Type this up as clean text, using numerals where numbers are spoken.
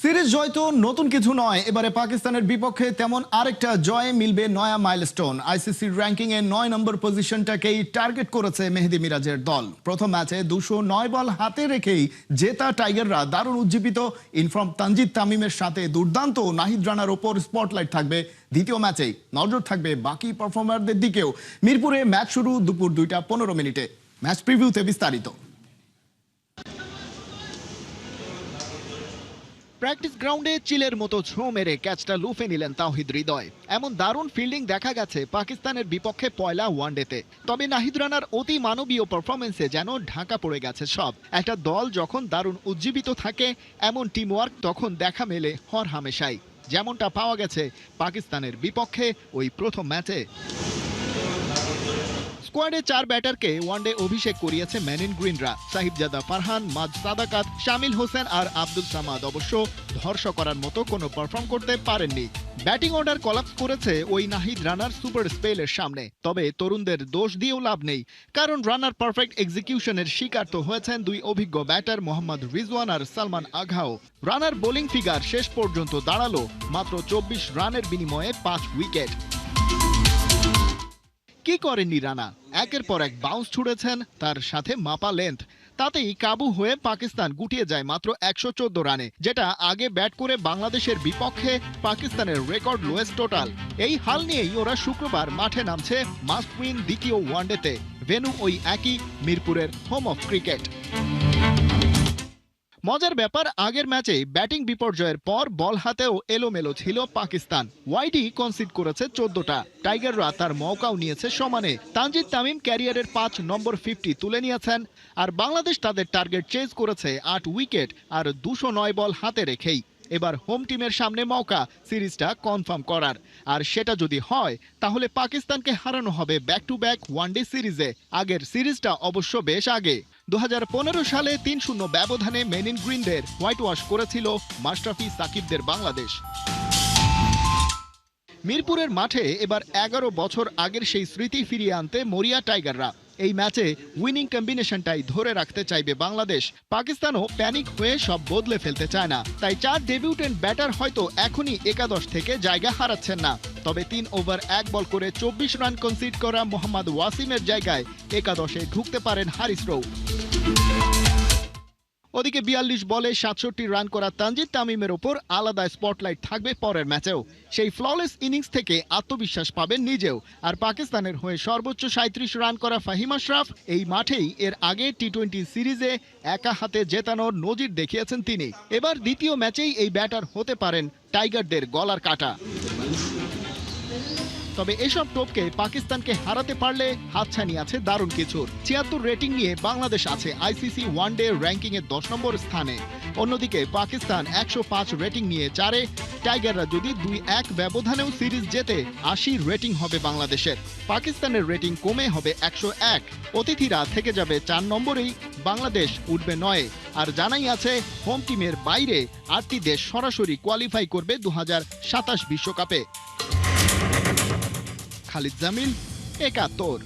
Series জয় তো নতুন কিছু নয়, এবারে পাকিস্তানের বিপক্ষে তেমন আরেকটা জয়ে মিলবে নয়া মাইলস্টোন। আইসিসি র্যাঙ্কিং এ 9 নম্বর পজিশনটাকেই টার্গেট করেছে মেহেদী মিরাজের দল। প্রথম ম্যাচে 209 বল হাতে রেখেই জেতা টাইগাররা দারুণ উজ্জীবিত। ইনফর্ম তানজিদ তামিমের সাথে দুর্দান্ত নাহিদ রানার ওপর স্পটলাইট থাকবে দ্বিতীয় ম্যাচেই। নজর থাকবে বাকি পারফর্মারদের দিকেও। মিরপুরে ম্যাচ শুরু দুপুর 2টা 15 মিনিটে। ম্যাচ প্রিভিউতে বিস্তারিত। প্র্যাকটিস গ্রাউন্ডে চিলের মতো ছো মেরে ক্যাচটা লুফে নিলেন তাওহিদ হৃদয়। এমন দারুণ ফিল্ডিং দেখা গেছে পাকিস্তানের বিপক্ষে পয়লা ওয়ানডেতে। তবে নাহিদ রানার অতি মানবীয় পারফরমেন্সে যেন ঢাকা পড়ে গেছে সব। একটা দল যখন দারুণ উজ্জীবিত থাকে, এমন টিমওয়ার্ক তখন দেখা মেলে হর হামেশাই, যেমনটা পাওয়া গেছে পাকিস্তানের বিপক্ষে ওই প্রথম ম্যাচে। স্কোয়াডে 4 ব্যাটারকে ওয়ানডে অভিষেক করিয়েছে মেনিন গ্রিনরা। সাহিবজাদা ফারহান, মাজ সাদাকাত, শামিল হোসেন আর আব্দুল সামাদ অবশ্য ভরসা করার মতো কোনো পারফর্ম করতে পারেননি। ব্যাটিং অর্ডার কলাপস করেছে ওই নাহিদ রানার সুপার স্পেলের সামনে। তবে তরুণদের দোষ দিয়েও লাভ নেই, কারণ রানার পারফেক্ট এক্সিকিউশনের শিকার তো হয়েছেন দুই অভিজ্ঞ ব্যাটার মোহাম্মদ রিজওয়ান আর সালমান আঘাও। রানার বোলিং ফিগার শেষ পর্যন্ত দাঁড়ালো মাত্র 24 রানের বিনিময়ে 5 উইকেট। কি করেননি রানা? একের পর এক বাউন্স ছুড়েছেন, তার সাথে মাপা লেন্থ। তাতেই কাবু হয়ে পাকিস্তান গুটিয়ে যায় মাত্র 114 রানে, যেটা আগে ব্যাট করে বাংলাদেশের বিপক্ষে পাকিস্তানের রেকর্ড লোয়েস্ট টোটাল। এই হাল নিয়েই ওরা শুক্রবার মাঠে নামছে মাস্ট উইন দ্বিতীয় ওয়ানডেতে। ভেন্যু ওই একই, মিরপুরের হোম অফ ক্রিকেট। মজার ব্যাপার, আগের ম্যাচে ব্যাটিং বিপর্যয়ের পর বল হাতেও এলোমেলো ছিল পাকিস্তান। ওয়াইডি কনসিড করেছে 14টা। টাইগাররা তার মৌকাও নিয়েছে সমানে। তানজিদ তামিম ক্যারিয়ারের 5 নম্বর 50 তুলে নিয়েছেন, আর বাংলাদেশ তাদের টার্গেট চেজ করেছে 8 উইকেট আর 209 বল হাতে রেখেই। এবার হোম টিমের সামনে মৌকা সিরিজটা কনফার্ম করার। আর সেটা যদি হয়, তাহলে পাকিস্তানকে হারানো হবে ব্যাক টু ব্যাক ওয়ানডে সিরিজে। আগের সিরিজটা অবশ্য বেশ আগে, 2015 সালে 3-0 ব্যবধানে মেনিন গ্রিনদের হোয়াইট ওয়াশ করেছিল মাশরাফি সাকিবদের বাংলাদেশ। মিরপুরের মাঠে এবার 11 বছর আগের সেই স্মৃতি ফিরিয়ে আনতে মরিয়া টাইগাররা। এই ম্যাচে উইনিং কম্বিনেশনটাই ধরে রাখতে চাইবে বাংলাদেশ। পাকিস্তানও প্যানিক হয়ে সব বদলে ফেলতে চায় না, তাই 4 ডেবিউটেন্ট ব্যাটার হয়তো এখনই একাদশ থেকে জায়গা হারাচ্ছেন না। তবে 3 ওভার 1 বল করে 24 রান কনসিড করা মোহাম্মদ ওয়াসিমের জায়গায় একাদশে ঢুকতে পারেন হারিস রৌফ। ওদিকে 42 বলে 67 রান করা তানজিদ তামিমের ওপর আলাদা স্পটলাইট থাকবে পরের ম্যাচেও। সেই ফ্ললেস ইনিংস থেকে আত্মবিশ্বাস পাবেন নিজেও। আর পাকিস্তানের হয়ে সর্বোচ্চ 37 রান করা ফাহিম আশরাফ এই মাঠেই এর আগে টি-20 সিরিজে একা হাতে জেতানোর নজির দেখিয়েছেন তিনি। এবার দ্বিতীয় ম্যাচেই এই ব্যাটার হতে পারেন টাইগারদের গলার কাটা। তবে এসব টোপকে পাকিস্তানকে হারাতে পারলে হাতছানি আছে দারুণ কিছুর। 76 রেটিং নিয়ে বাংলাদেশ আছে আইসিসি ওয়ানডে র্যাঙ্কিং এর 10 নম্বর স্থানে। অন্যদিকে পাকিস্তান 105 রেটিং নিয়ে 4-এ। টাইগাররা যদি 2-1 ব্যবধানেও সিরিজ জেতে 80 রেটিং হবে বাংলাদেশের। পাকিস্তানের রেটিং কমে হবে 101। অতিথিরা থেকে যাবে 4 নম্বরেই, বাংলাদেশ উঠবে 9-এ। আর জানাই আছে হোম টিমের বাইরে 8টি দেশ সরাসরি কোয়ালিফাই করবে 2027 বিশ্বকাপে। খালিদ জামিল, 71।